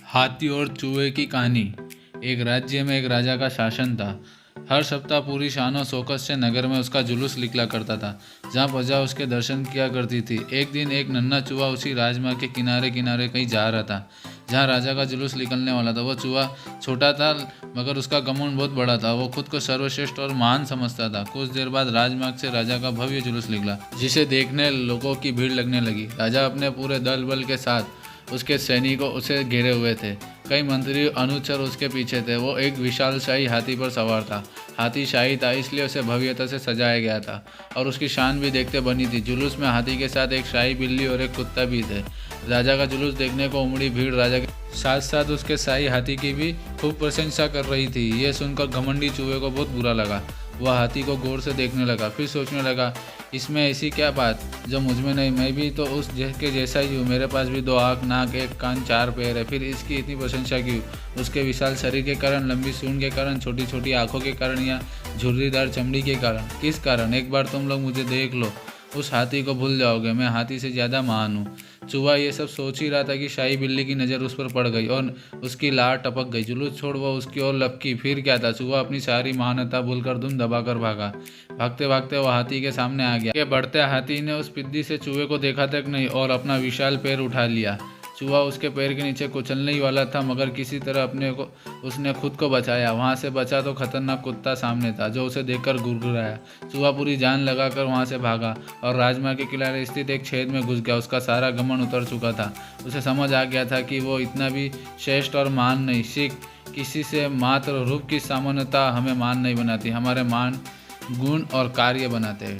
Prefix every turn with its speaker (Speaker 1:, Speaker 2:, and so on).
Speaker 1: हाथी और चूहे की कहानी। एक राज्य में एक राजा का शासन था। हर सप्ताह पूरी शान और शौकत से नगर में उसका जुलूस निकला करता था, जहाँ प्रजा उसके दर्शन किया करती थी। एक दिन एक नन्हा चूहा उसी राजमार्ग के किनारे किनारे कहीं जा रहा था, जहाँ राजा का जुलूस निकलने वाला था। वो चूहा छोटा था, मगर उसका घमंड बहुत बड़ा था। वो खुद को सर्वश्रेष्ठ और महान समझता था। कुछ देर बाद राजमार्ग से राजा का भव्य जुलूस निकला, जिसे देखने लोगों की भीड़ लगने लगी। राजा अपने पूरे दल बल के साथ उसके सैनिकों उसे घेरे हुए थे। कई मंत्री अनुचर उसके पीछे थे। वो एक विशालशाही हाथी पर सवार था। हाथी शाही था, इसलिए उसे भव्यता से सजाया गया था और उसकी शान भी देखते बनी थी। जुलूस में हाथी के साथ एक शाही बिल्ली और एक कुत्ता भी थे। राजा का जुलूस देखने को उमड़ी भीड़ राजा के साथ साथ उसके शाही हाथी की भी खूब प्रशंसा कर रही थी। ये सुनकर घमंडी चूहे को बहुत बुरा लगा। वह हाथी को गौर से देखने लगा, फिर सोचने लगा, इसमें ऐसी क्या बात जो मुझ में नहीं? मैं भी तो उस के जैसा ही हूँ। मेरे पास भी 2 आँख, नाक, 1 कान, 4 पैर है। फिर इसकी इतनी प्रशंसा क्यों? उसके विशाल शरीर के कारण, लंबी सूंड के कारण, छोटी छोटी आँखों के कारण या झुर्रीदार चमड़ी के कारण? किस कारण? एक बार तुम लोग मुझे देख लो, उस हाथी को भूल जाओगे। मैं हाथी से ज़्यादा महान हूँ। चूहा ये सब सोच ही रहा था कि शाही बिल्ली की नज़र उस पर पड़ गई और उसकी लार टपक गई। जुलूस छोड़ वह उसकी ओर लपकी। फिर क्या था? चूहा अपनी सारी महानता भूलकर धुन दबाकर भागा। भागते भागते वह हाथी के सामने आ गया। बढ़ते हाथी ने उस पिद्दी से चूहे को देखा तक नहीं और अपना विशाल पैर उठा लिया। चूहा उसके पैर के नीचे कुचलने ही वाला था, मगर किसी तरह उसने खुद को बचाया। वहां से बचा तो खतरनाक कुत्ता सामने था, जो उसे देखकर गुड़गुड़ाया। चूहा पूरी जान लगाकर वहां से भागा और राजमार्ग के किनारे स्थित एक छेद में घुस गया। उसका सारा घमंड उतर चुका था। उसे समझ आ गया था कि वो इतना भी श्रेष्ठ और महान नहीं। सीख, किसी से मात्र रूप की सामान्यता हमें महान नहीं बनाती, हमारे मान गुण और कार्य बनाते हैं।